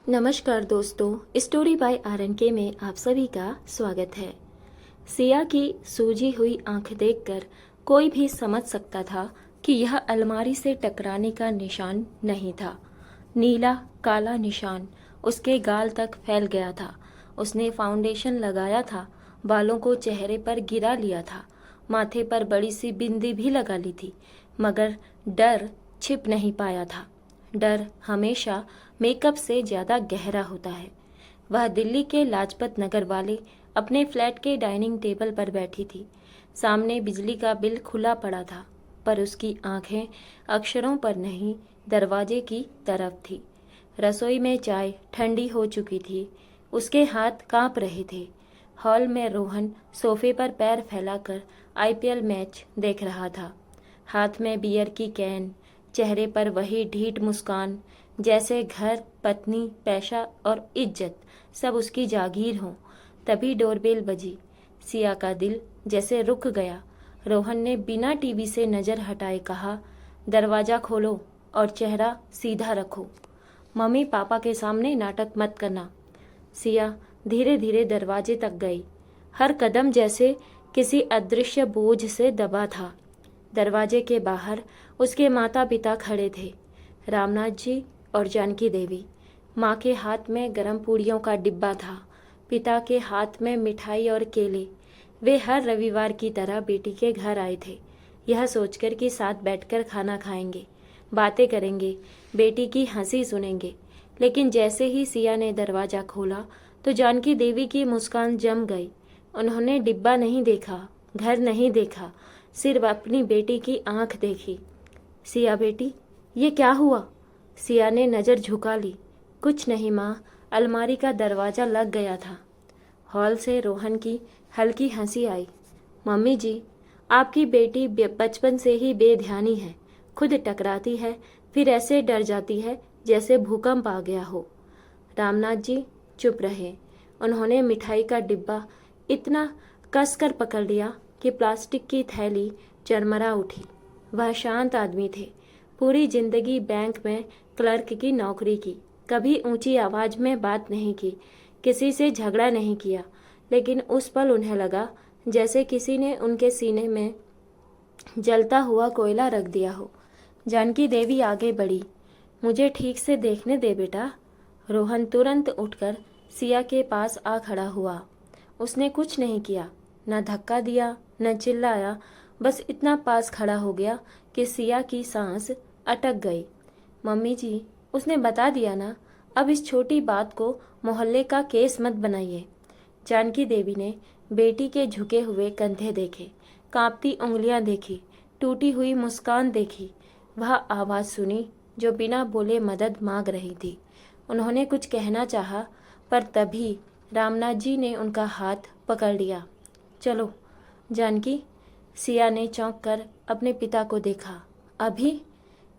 नमस्कार दोस्तों, story by RNK में आप सभी का स्वागत है। सिया की सूजी हुई आंख देखकर कोई भी समझ सकता था कि यह अलमारी से टकराने का निशान नहीं था। नीला काला निशान उसके गाल तक फैल गया था। उसने फाउंडेशन लगाया था, बालों को चेहरे पर गिरा लिया था, माथे पर बड़ी सी बिंदी भी लगा ली थी, मगर डर छिप नहीं पाया था। डर हमेशा मेकअप से ज़्यादा गहरा होता है। वह दिल्ली के लाजपत नगर वाले अपने फ्लैट के डाइनिंग टेबल पर बैठी थी। सामने बिजली का बिल खुला पड़ा था, पर उसकी आंखें अक्षरों पर नहीं, दरवाजे की तरफ थी। रसोई में चाय ठंडी हो चुकी थी, उसके हाथ कांप रहे थे। हॉल में रोहन सोफे पर पैर फैलाकर आईपीएल मैच देख रहा था, हाथ में बियर की कैन, चेहरे पर वही ढीठ मुस्कान, जैसे घर, पत्नी, पैसा और इज्जत सब उसकी जागीर हो। तभी डोरबेल बजी। सिया का दिल जैसे रुक गया। रोहन ने बिना टीवी से नज़र हटाए कहा, दरवाज़ा खोलो और चेहरा सीधा रखो। मम्मी पापा के सामने नाटक मत करना। सिया धीरे धीरे दरवाजे तक गई। हर कदम जैसे किसी अदृश्य बोझ से दबा था। दरवाजे के बाहर उसके माता पिता खड़े थे, रामनाथ जी और जानकी देवी। माँ के हाथ में गरम पूड़ियों का डिब्बा था, पिता के हाथ में मिठाई और केले। वे हर रविवार की तरह बेटी के घर आए थे, यह सोचकर कि साथ बैठकर खाना खाएंगे, बातें करेंगे, बेटी की हंसी सुनेंगे। लेकिन जैसे ही सिया ने दरवाज़ा खोला तो जानकी देवी की मुस्कान जम गई। उन्होंने डिब्बा नहीं देखा, घर नहीं देखा, सिर्फ अपनी बेटी की आंख देखी। सिया बेटी, ये क्या हुआ? सिया ने नज़र झुका ली। कुछ नहीं माँ, अलमारी का दरवाज़ा लग गया था। हॉल से रोहन की हल्की हंसी आई। मम्मी जी, आपकी बेटी बचपन से ही बेध्यानी है, खुद टकराती है, फिर ऐसे डर जाती है जैसे भूकंप आ गया हो। रामनाथ जी चुप रहे। उन्होंने मिठाई का डिब्बा इतना कसकर पकड़ लिया कि प्लास्टिक की थैली चरमरा उठी। वह शांत आदमी थे, पूरी जिंदगी बैंक में क्लर्क की नौकरी की, कभी ऊंची आवाज़ में बात नहीं की, किसी से झगड़ा नहीं किया। लेकिन उस पल उन्हें लगा जैसे किसी ने उनके सीने में जलता हुआ कोयला रख दिया हो। जानकी देवी आगे बढ़ी। मुझे ठीक से देखने दे बेटा। रोहन तुरंत उठकर सिया के पास आ खड़ा हुआ। उसने कुछ नहीं किया, न धक्का दिया, न चिल्लाया, बस इतना पास खड़ा हो गया कि सिया की सांस अटक गई। मम्मी जी, उसने बता दिया ना, अब इस छोटी बात को मोहल्ले का केस मत बनाइए। जानकी देवी ने बेटी के झुके हुए कंधे देखे, कांपती उंगलियां देखी, टूटी हुई मुस्कान देखी। वह आवाज़ सुनी जो बिना बोले मदद मांग रही थी। उन्होंने कुछ कहना चाहा, पर तभी रामनाथ जी ने उनका हाथ पकड़ लिया। चलो जानकी। सिया ने चौंक कर अपने पिता को देखा। अभी?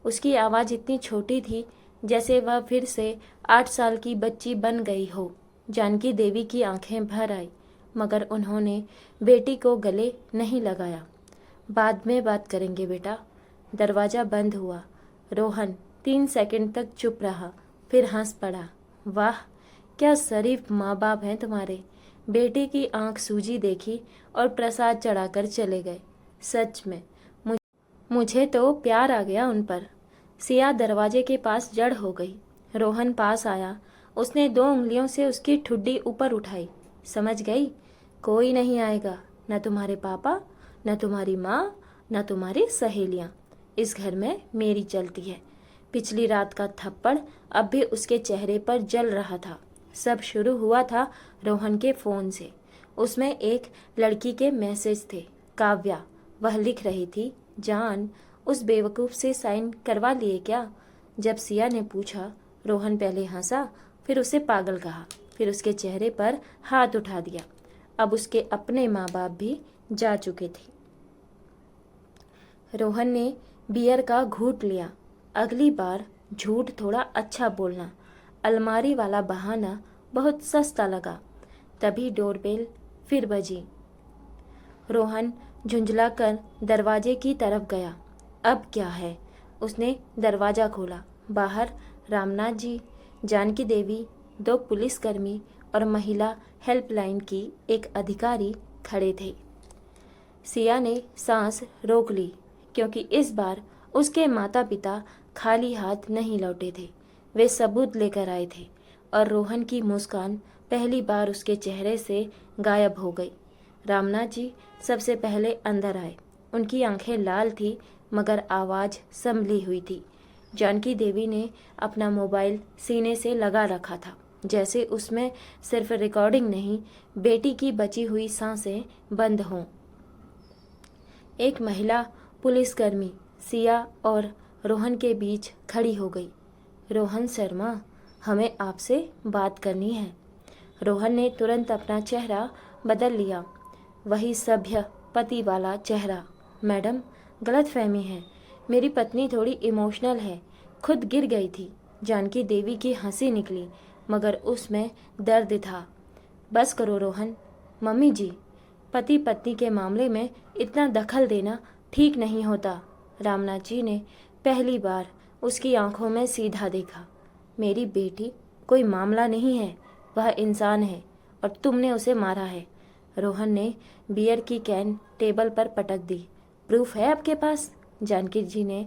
उसकी आवाज़ इतनी छोटी थी जैसे वह फिर से 8 साल की बच्ची बन गई हो। जानकी देवी की आंखें भर आई, मगर उन्होंने बेटी को गले नहीं लगाया। बाद में बात करेंगे बेटा। दरवाज़ा बंद हुआ। रोहन 3 सेकंड तक चुप रहा, फिर हंस पड़ा। वाह, क्या शरीफ माँ बाप हैं तुम्हारे। बेटी की आंख सूजी देखी और प्रसाद चढ़ाकर चले गए। सच में मुझे तो प्यार आ गया उन पर। सिया दरवाजे के पास जड़ हो गई। रोहन पास आया। उसने 2 उंगलियों से उसकी ठुड्डी ऊपर उठाई। समझ गई? कोई नहीं आएगा, न तुम्हारे पापा, न तुम्हारी माँ, न तुम्हारी सहेलियाँ। इस घर में मेरी चलती है। पिछली रात का थप्पड़ अब भी उसके चेहरे पर जल रहा था। सब शुरू हुआ था रोहन के फ़ोन से। उसमें एक लड़की के मैसेज थे। काव्या, वह लिख रही थी, जान, उस बेवकूफ़ से साइन करवा लिए क्या? जब सिया ने पूछा, रोहन पहले हंसा, फिर उसे पागल कहा, फिर उसके चेहरे पर हाथ उठा दिया। अब उसके अपने माँ बाप भी जा चुके थे। रोहन ने बियर का घूंट लिया। अगली बार झूठ थोड़ा अच्छा बोलना। अलमारी वाला बहाना बहुत सस्ता लगा। तभी डोरबेल फिर बजी। रोहन झुंझलाकर दरवाजे की तरफ गया। अब क्या है? उसने दरवाज़ा खोला। बाहर रामनाथ जी, जानकी देवी, 2 पुलिसकर्मी और महिला हेल्पलाइन की एक अधिकारी खड़े थे। सिया ने सांस रोक ली, क्योंकि इस बार उसके माता पिता खाली हाथ नहीं लौटे थे। वे सबूत लेकर आए थे और रोहन की मुस्कान पहली बार उसके चेहरे से गायब हो गई। रामनाथ जी सबसे पहले अंदर आए। उनकी आंखें लाल थी, मगर आवाज़ संभली हुई थी। जानकी देवी ने अपना मोबाइल सीने से लगा रखा था, जैसे उसमें सिर्फ रिकॉर्डिंग नहीं, बेटी की बची हुई सांसें बंद हों। एक महिला पुलिसकर्मी सिया और रोहन के बीच खड़ी हो गई। रोहन शर्मा, हमें आपसे बात करनी है। रोहन ने तुरंत अपना चेहरा बदल लिया, वही सभ्य पति वाला चेहरा। मैडम, गलतफहमी है, मेरी पत्नी थोड़ी इमोशनल है, खुद गिर गई थी। जानकी देवी की हंसी निकली, मगर उसमें दर्द था। बस करो रोहन। मम्मी जी, पति पत्नी के मामले में इतना दखल देना ठीक नहीं होता। रामनाथ जी ने पहली बार उसकी आंखों में सीधा देखा। मेरी बेटी कोई मामला नहीं है, वह इंसान है और तुमने उसे मारा है। रोहन ने बियर की कैन टेबल पर पटक दी। प्रूफ है आपके पास? जानकी जी ने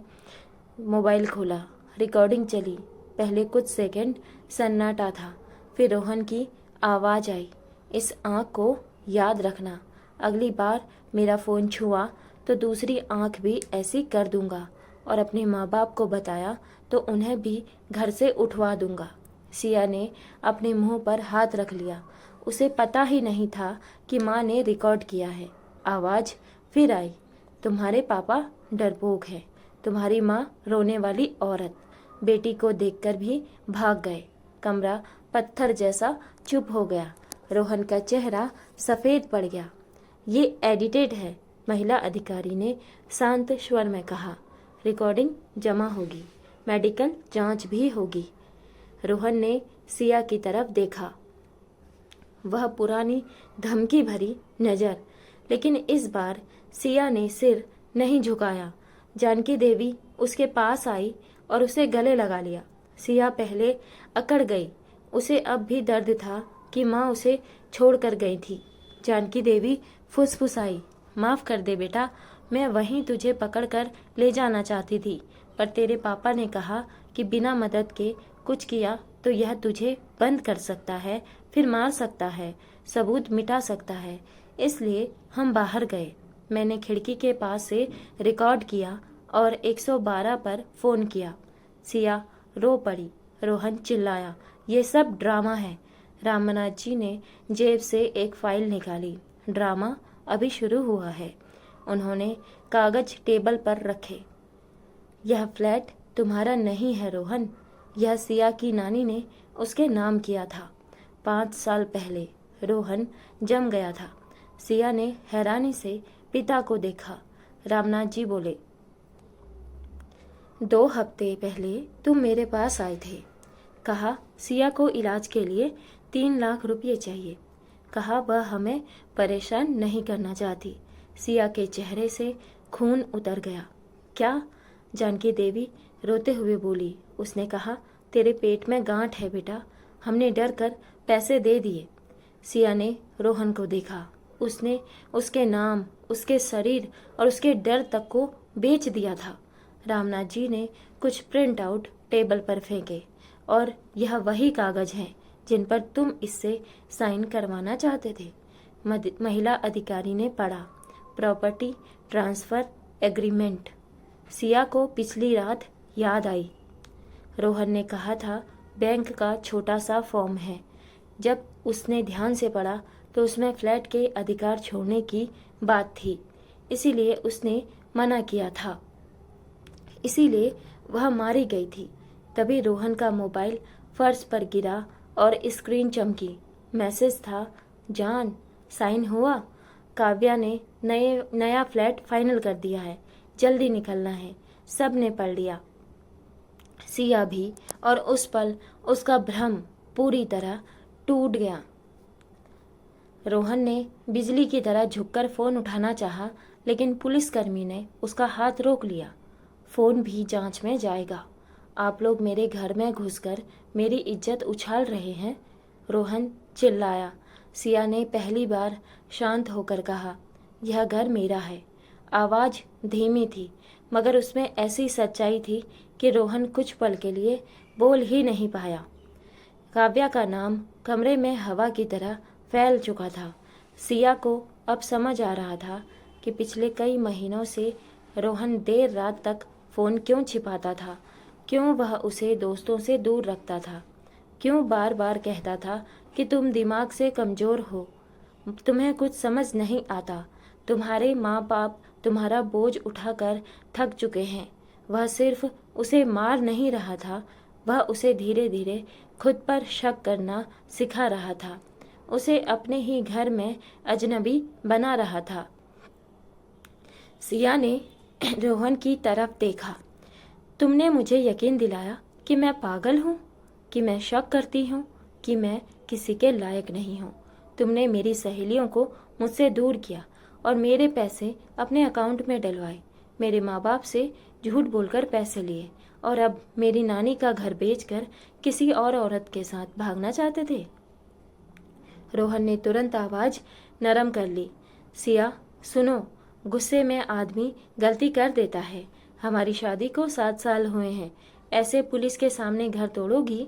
मोबाइल खोला, रिकॉर्डिंग चली। पहले कुछ सेकंड सन्नाटा था, फिर रोहन की आवाज़ आई, इस आँख को याद रखना, अगली बार मेरा फ़ोन छुआ तो दूसरी आँख भी ऐसी कर दूंगा, और अपने माँ बाप को बताया तो उन्हें भी घर से उठवा दूंगा। सिया ने अपने मुंह पर हाथ रख लिया। उसे पता ही नहीं था कि माँ ने रिकॉर्ड किया है। आवाज़ फिर आई, तुम्हारे पापा डरपोक है, तुम्हारी माँ रोने वाली औरत। बेटी को देखकर भी भाग गए। कमरा पत्थर जैसा चुप हो गया। रोहन का चेहरा सफ़ेद पड़ गया। ये एडिटेड है, महिला अधिकारी ने शांत स्वर में कहा। रिकॉर्डिंग जमा होगी, मेडिकल जांच भी होगी। रोहन ने सिया की तरफ देखा, वह पुरानी धमकी भरी नज़र, लेकिन इस बार सिया ने सिर नहीं झुकाया। जानकी देवी उसके पास आई और उसे गले लगा लिया। सिया पहले अकड़ गई, उसे अब भी दर्द था कि माँ उसे छोड़कर गई थी। जानकी देवी फुसफुसाई, माफ़ कर दे बेटा, मैं वहीं तुझे पकड़कर ले जाना चाहती थी, पर तेरे पापा ने कहा कि बिना मदद के कुछ किया तो यह तुझे बंद कर सकता है, फिर मार सकता है, सबूत मिटा सकता है, इसलिए हम बाहर गए। मैंने खिड़की के पास से रिकॉर्ड किया और 112 पर फ़ोन किया। सिया रो पड़ी। रोहन चिल्लाया, ये सब ड्रामा है। रामनाथ जी ने जेब से एक फाइल निकाली। ड्रामा अभी शुरू हुआ है। उन्होंने कागज टेबल पर रखे। यह फ्लैट तुम्हारा नहीं है रोहन, यह सिया की नानी ने उसके नाम किया था। 5 साल पहले रोहन जम गया था। सिया ने हैरानी से पिता को देखा। रामनाथ जी बोले, 2 हफ्ते पहले तुम मेरे पास आए थे। कहा सिया को इलाज के लिए 3 लाख रुपये चाहिए। कहा वह हमें परेशान नहीं करना चाहती। सिया के चेहरे से खून उतर गया। क्या? जानकी देवी रोते हुए बोली। उसने कहा, तेरे पेट में गांठ है बेटा, हमने डर कर पैसे दे दिए। सिया ने रोहन को देखा। उसने उसके नाम, उसके शरीर और उसके डर तक को बेच दिया था। रामनाथ जी ने कुछ प्रिंट आउट टेबल पर फेंके। और यह वही कागज हैं जिन पर तुम इससे साइन करवाना चाहते थे। महिला अधिकारी ने पढ़ा, प्रॉपर्टी ट्रांसफ़र एग्रीमेंट। सिया को पिछली रात याद आई। रोहन ने कहा था बैंक का छोटा सा फॉर्म है। जब उसने ध्यान से पढ़ा तो उसमें फ्लैट के अधिकार छोड़ने की बात थी, इसीलिए उसने मना किया था, इसीलिए वह मारी गई थी। तभी रोहन का मोबाइल फर्श पर गिरा और स्क्रीन चमकी। मैसेज था, जान साइन हुआ, काव्या ने नया फ्लैट फाइनल कर दिया है, जल्दी निकलना है। सब ने पढ़ लिया, सिया भी, और उस पल उसका भ्रम पूरी तरह टूट गया। रोहन ने बिजली की तरह झुककर फ़ोन उठाना चाहा, लेकिन पुलिसकर्मी ने उसका हाथ रोक लिया। फ़ोन भी जांच में जाएगा। आप लोग मेरे घर में घुसकर मेरी इज्जत उछाल रहे हैं, रोहन चिल्लाया। सिया ने पहली बार शांत होकर कहा, यह घर मेरा है। आवाज़ धीमी थी, मगर उसमें ऐसी सच्चाई थी कि रोहन कुछ पल के लिए बोल ही नहीं पाया। काव्या का नाम कमरे में हवा की तरह फैल चुका था। सिया को अब समझ आ रहा था कि पिछले कई महीनों से रोहन देर रात तक फ़ोन क्यों छिपाता था, क्यों वह उसे दोस्तों से दूर रखता था, क्यों बार बार कहता था कि तुम दिमाग से कमज़ोर हो, तुम्हें कुछ समझ नहीं आता, तुम्हारे माँ बाप तुम्हारा बोझ उठाकर थक चुके हैं। वह सिर्फ उसे मार नहीं रहा था, वह उसे धीरे धीरे खुद पर शक करना सिखा रहा था, उसे अपने ही घर में अजनबी बना रहा था। सिया ने रोहन की तरफ देखा। तुमने मुझे यकीन दिलाया कि मैं पागल हूँ, कि मैं शक करती हूँ, कि मैं किसी के लायक नहीं हूँ। तुमने मेरी सहेलियों को मुझसे दूर किया और मेरे पैसे अपने अकाउंट में डलवाए, मेरे माँ बाप से झूठ बोलकर पैसे लिए और अब मेरी नानी का घर बेचकर किसी और औरत के साथ भागना चाहते थे। रोहन ने तुरंत आवाज़ नरम कर ली। सिया सुनो, गुस्से में आदमी गलती कर देता है। हमारी शादी को 7 साल हुए हैं, ऐसे पुलिस के सामने घर तोड़ोगी?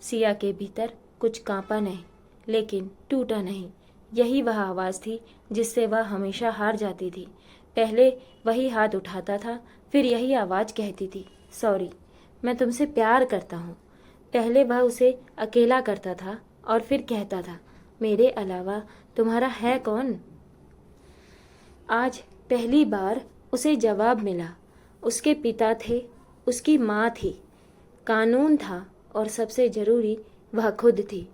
सिया के भीतर कुछ कांपा नहीं, लेकिन टूटा नहीं। यही वह आवाज़ थी जिससे वह हमेशा हार जाती थी। पहले वही हाथ उठाता था, फिर यही आवाज़ कहती थी, सॉरी, मैं तुमसे प्यार करता हूँ। पहले वह उसे अकेला करता था और फिर कहता था, मेरे अलावा तुम्हारा है कौन? आज पहली बार उसे जवाब मिला। उसके पिता थे, उसकी माँ थी, कानून था और सबसे ज़रूरी वह खुद थी।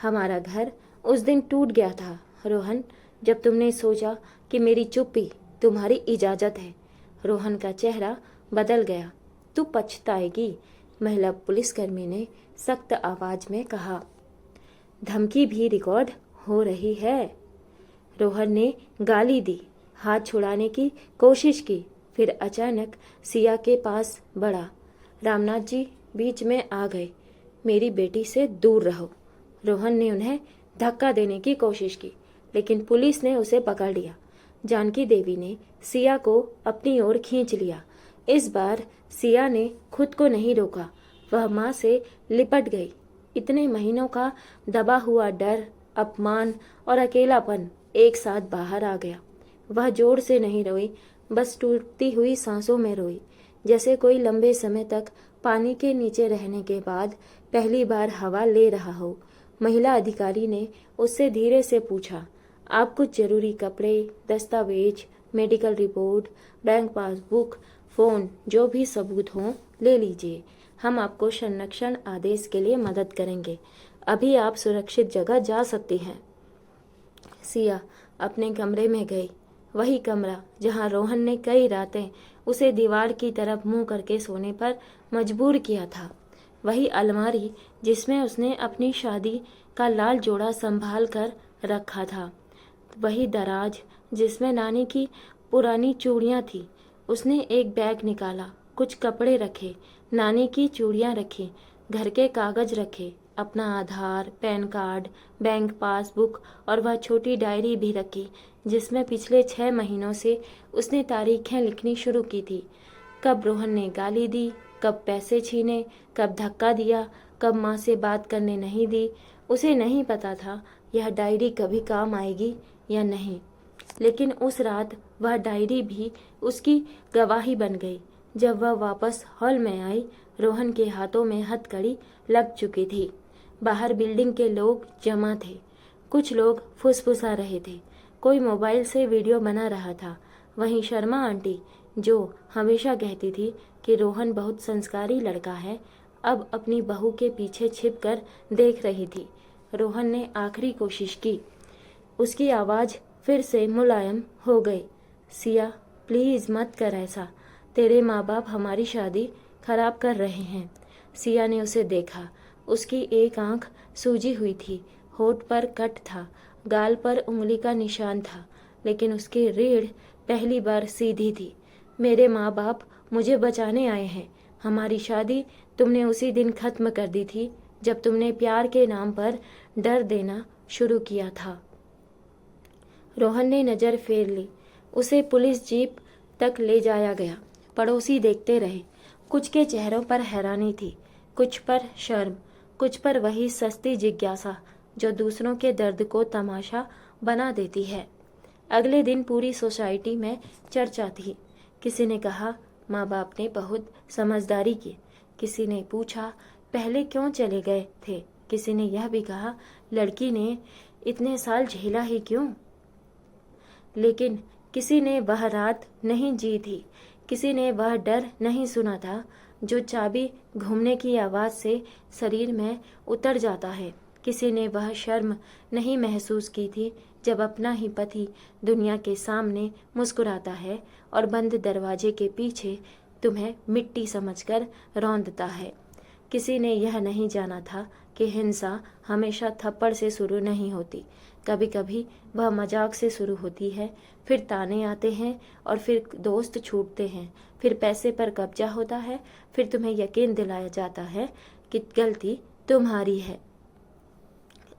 हमारा घर उस दिन टूट गया था रोहन, जब तुमने सोचा कि मेरी चुप्पी तुम्हारी इजाज़त है। रोहन का चेहरा बदल गया। तू पछताएगी, महिला पुलिसकर्मी ने सख्त आवाज़ में कहा। धमकी भी रिकॉर्ड हो रही है। रोहन ने गाली दी, हाथ छुड़ाने की कोशिश की, फिर अचानक सिया के पास बढ़ा। रामनाथ जी बीच में आ गए। मेरी बेटी से दूर रहो। रोहन ने उन्हें धक्का देने की कोशिश की, लेकिन पुलिस ने उसे पकड़ लिया। जानकी देवी ने सिया को अपनी ओर खींच लिया। इस बार सिया ने खुद को नहीं रोका, वह माँ से लिपट गई। इतने महीनों का दबा हुआ डर, अपमान और अकेलापन एक साथ बाहर आ गया। वह जोर से नहीं रोई, बस टूटती हुई सांसों में रोई, जैसे कोई लंबे समय तक पानी के नीचे रहने के बाद पहली बार हवा ले रहा हो। महिला अधिकारी ने उससे धीरे से पूछा, आप कुछ जरूरी कपड़े, दस्तावेज, medical report, bank passbook, phone, जो भी सबूत हों ले लीजिए। हम आपको संरक्षण आदेश के लिए मदद करेंगे। अभी आप सुरक्षित जगह जा सकती हैं। सिया अपने कमरे में गई, वही कमरा जहां रोहन ने कई रातें उसे दीवार की तरफ मुंह करके सोने पर मजबूर किया था। वही अलमारी जिसमें उसने अपनी शादी का लाल जोड़ा संभाल कर रखा था। वही दराज जिसमें नानी की पुरानी चूड़ियाँ थी। उसने एक बैग निकाला, कुछ कपड़े रखे, नानी की चूड़ियाँ रखी, घर के कागज़ रखे, अपना आधार, पैन कार्ड, बैंक पासबुक और वह छोटी डायरी भी रखी जिसमें पिछले 6 महीनों से उसने तारीखें लिखनी शुरू की थी। कब रोहन ने गाली दी, कब पैसे छीने, कब धक्का दिया, कब माँ से बात करने नहीं दी। उसे नहीं पता था यह डायरी कभी काम आएगी या नहीं, लेकिन उस रात वह डायरी भी उसकी गवाही बन गई। जब वह वापस हॉल में आई, रोहन के हाथों में हथकड़ी लग चुकी थी। बाहर बिल्डिंग के लोग जमा थे। कुछ लोग फुसफुसा रहे थे, कोई मोबाइल से वीडियो बना रहा था। वहीं शर्मा आंटी, जो हमेशा कहती थी कि रोहन बहुत संस्कारी लड़का है, अब अपनी बहू के पीछे छिपकर देख रही थी। रोहन ने आखिरी कोशिश की। उसकी आवाज़ फिर से मुलायम हो गई। सिया, प्लीज़ मत कर ऐसा। तेरे माँ बाप हमारी शादी खराब कर रहे हैं। सिया ने उसे देखा। उसकी एक आंख सूजी हुई थी, होठ पर कट था, गाल पर उंगली का निशान था, लेकिन उसकी रीढ़ पहली बार सीधी थी। मेरे माँ बाप मुझे बचाने आए हैं। हमारी शादी तुमने उसी दिन खत्म कर दी थी जब तुमने प्यार के नाम पर डर देना शुरू किया था। रोहन ने नज़र फेर ली। उसे पुलिस जीप तक ले जाया गया। पड़ोसी देखते रहे। कुछ के चेहरों पर हैरानी थी, कुछ पर शर्म, कुछ पर वही सस्ती जिज्ञासा जो दूसरों के दर्द को तमाशा बना देती है। अगले दिन पूरी सोसाइटी में चर्चा थी। किसी ने कहा माँ बाप ने बहुत समझदारी की। किसी ने पूछा पहले क्यों चले गए थे। किसी ने यह भी कहा लड़की ने इतने साल झेला ही क्यों। लेकिन किसी ने वह रात नहीं जी थी, किसी ने वह डर नहीं सुना था जो चाबी घूमने की आवाज़ से शरीर में उतर जाता है। किसी ने वह शर्म नहीं महसूस की थी जब अपना ही पति दुनिया के सामने मुस्कुराता है और बंद दरवाजे के पीछे तुम्हें मिट्टी समझकर रौंदता है। किसी ने यह नहीं जाना था कि हिंसा हमेशा थप्पड़ से शुरू नहीं होती। कभी कभी वह मजाक से शुरू होती है, फिर ताने आते हैं और फिर दोस्त छूटते हैं, फिर पैसे पर कब्जा होता है, फिर तुम्हें यकीन दिलाया जाता है कि गलती तुम्हारी है।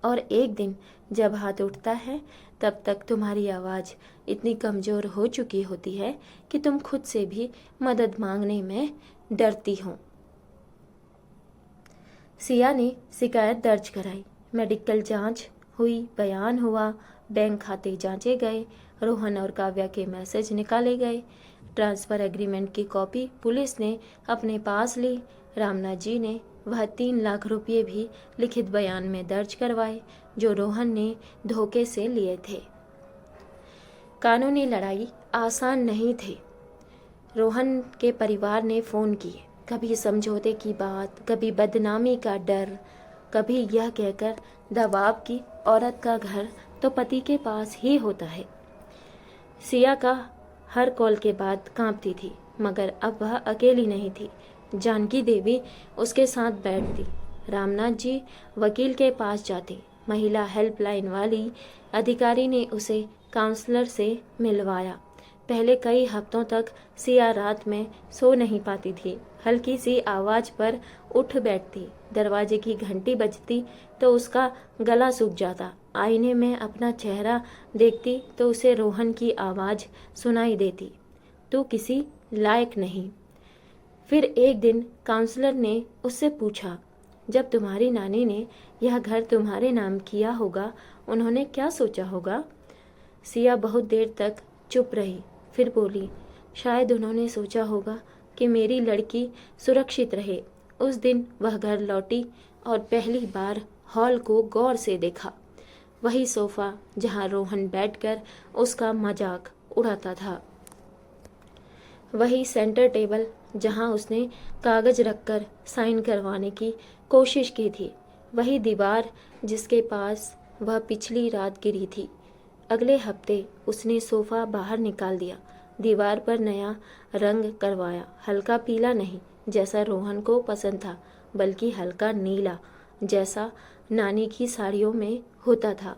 और एक दिन जब हाथ उठता है तब तक तुम्हारी आवाज़ इतनी कमज़ोर हो चुकी होती है कि तुम खुद से भी मदद मांगने में डरती हो। सिया ने शिकायत दर्ज कराई। मेडिकल जांच हुई, बयान हुआ, बैंक खाते जांचे गए, रोहन और काव्या के मैसेज निकाले गए, ट्रांसफ़र एग्रीमेंट की कॉपी पुलिस ने अपने पास ली। रामनाथ जी ने वह 3 लाख रुपये भी लिखित बयान में दर्ज करवाए जो रोहन ने धोखे से लिए थे। कानूनी लड़ाई आसान नहीं थी। रोहन के परिवार ने फ़ोन किए, कभी समझौते की बात, कभी बदनामी का डर, कभी यह कहकर दबाव की औरत का घर तो पति के पास ही होता है। सिया का हर कॉल के बाद कांपती थी, मगर अब वह अकेली नहीं थी। जानकी देवी उसके साथ बैठती, रामनाथ जी वकील के पास जाते, महिला हेल्पलाइन वाली अधिकारी ने उसे काउंसलर से मिलवाया। पहले कई हफ्तों तक सिया रात में सो नहीं पाती थी। हल्की सी आवाज़ पर उठ बैठती, दरवाजे की घंटी बजती तो उसका गला सूख जाता। आईने में अपना चेहरा देखती तो उसे रोहन की आवाज़ सुनाई देती, तू किसी लायक नहीं। फिर एक दिन काउंसलर ने उससे पूछा, जब तुम्हारी नानी ने यह घर तुम्हारे नाम किया होगा, उन्होंने क्या सोचा होगा? सिया बहुत देर तक चुप रही, फिर बोली, शायद उन्होंने सोचा होगा कि मेरी लड़की सुरक्षित रहे। उस दिन वह घर लौटी और पहली बार हॉल को गौर से देखा। वही सोफ़ा जहां रोहन बैठकर उसका मजाक उड़ाता था, वही सेंटर टेबल जहां उसने कागज रखकर साइन करवाने की कोशिश की थी, वही दीवार जिसके पास वह पिछली रात गिरी थी। अगले हफ्ते उसने सोफ़ा बाहर निकाल दिया, दीवार पर नया रंग करवाया, हल्का पीला नहीं जैसा रोहन को पसंद था, बल्कि हल्का नीला जैसा नानी की साड़ियों में होता था।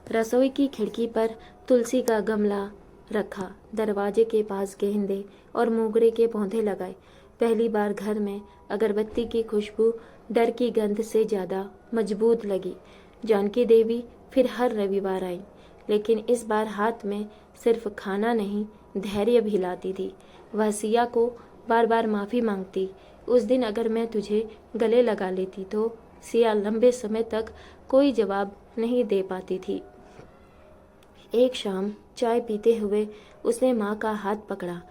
रसोई की खिड़की पर तुलसी का गमला रखा, दरवाजे के पास गेंदे और मोगरे के पौधे लगाए। पहली बार घर में अगरबत्ती की खुशबू डर की गंध से ज़्यादा मजबूत लगी। जानकी देवी फिर हर रविवार आई, लेकिन इस बार हाथ में सिर्फ खाना नहीं, धैर्य भी लाती थी। वह सिया को बार बार माफ़ी मांगती, उस दिन अगर मैं तुझे गले लगा लेती तो। सिया लंबे समय तक कोई जवाब नहीं दे पाती थी। एक शाम चाय पीते हुए उसने माँ का हाथ पकड़ा,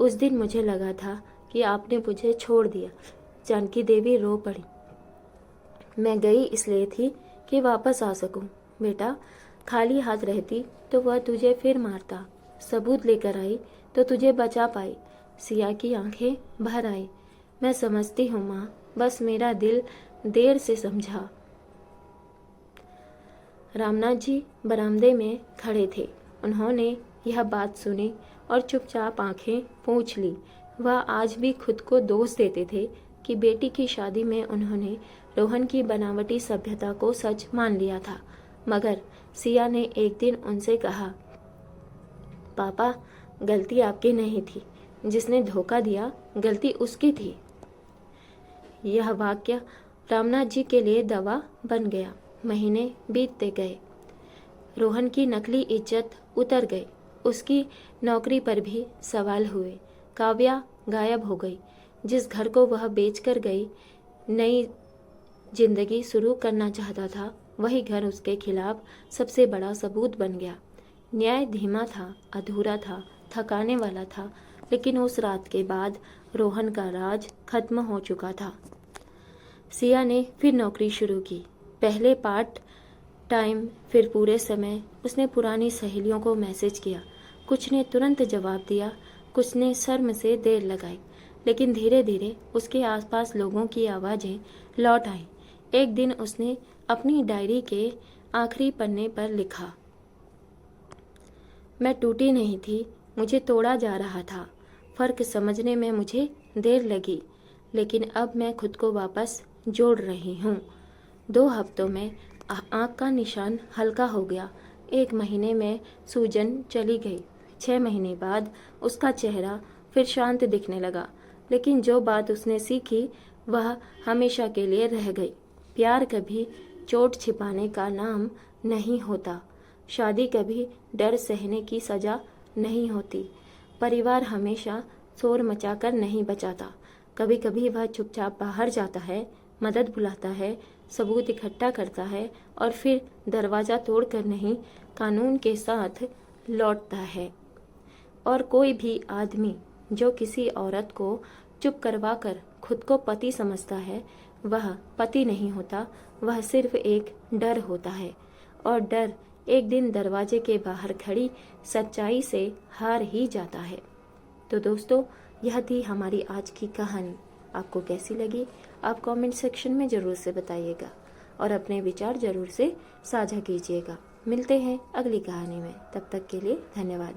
उस दिन मुझे लगा था कि आपने मुझे छोड़ दिया। जानकी देवी रो पड़ी। मैं गई इसलिए थी कि वापस आ सकूं। बेटा, खाली हाथ रहती तो वह तुझे फिर मारता, सबूत लेकर आई तो तुझे बचा पाई। सिया की आंखें भर आई। मैं समझती हूँ माँ, बस मेरा दिल देर से समझा। रामनाथ जी बरामदे में खड़े थे। उन्होंने यह बात सुनी और चुपचाप आंखें पोंछ ली। वह आज भी खुद को दोष देते थे कि बेटी की शादी में उन्होंने रोहन की बनावटी सभ्यता को सच मान लिया था। मगर सिया ने एक दिन उनसे कहा, पापा, गलती आपकी नहीं थी, जिसने धोखा दिया गलती उसकी थी। यह वाक्य रामनाथ जी के लिए दवा बन गया। महीने बीतते गए, रोहन की नकली इज्जत उतर गई, उसकी नौकरी पर भी सवाल हुए। काव्या गायब हो गई। जिस घर को वह बेचकर गई, नई जिंदगी शुरू करना चाहता था, वही घर उसके खिलाफ सबसे बड़ा सबूत बन गया। न्याय धीमा था, अधूरा था, थकाने वाला था, लेकिन उस रात के बाद रोहन का राज खत्म हो चुका था। सिया ने फिर नौकरी शुरू की। पहले पार्ट टाइम, फिर पूरे समय। उसने पुरानी सहेलियों को मैसेज किया। कुछ ने तुरंत जवाब दिया, कुछ ने शर्म से देर लगाई, लेकिन धीरे धीरे उसके आसपास लोगों की आवाज़ें लौट आईं। एक दिन उसने अपनी डायरी के आखिरी पन्ने पर लिखा, मैं टूटी नहीं थी, मुझे तोड़ा जा रहा था। फ़र्क समझने में मुझे देर लगी, लेकिन अब मैं खुद को वापस जोड़ रही हूँ। 2 हफ्तों में आँख का निशान हल्का हो गया। 1 महीने में सूजन चली गई। 6 महीने बाद उसका चेहरा फिर शांत दिखने लगा। लेकिन जो बात उसने सीखी वह हमेशा के लिए रह गई। प्यार कभी चोट छिपाने का नाम नहीं होता। शादी कभी डर सहने की सज़ा नहीं होती। परिवार हमेशा शोर मचाकर नहीं बचाता। कभी कभी वह चुपचाप बाहर जाता है, मदद बुलाता है, सबूत इकट्ठा करता है और फिर दरवाज़ा तोड़कर नहीं, कानून के साथ लौटता है। और कोई भी आदमी जो किसी औरत को चुप करवाकर खुद को पति समझता है, वह पति नहीं होता, वह सिर्फ एक डर होता है। और डर एक दिन दरवाजे के बाहर खड़ी सच्चाई से हार ही जाता है। तो दोस्तों, यह थी हमारी आज की कहानी। आपको कैसी लगी आप कमेंट सेक्शन में ज़रूर से बताइएगा और अपने विचार ज़रूर से साझा कीजिएगा। मिलते हैं अगली कहानी में, तब तक के लिए धन्यवाद।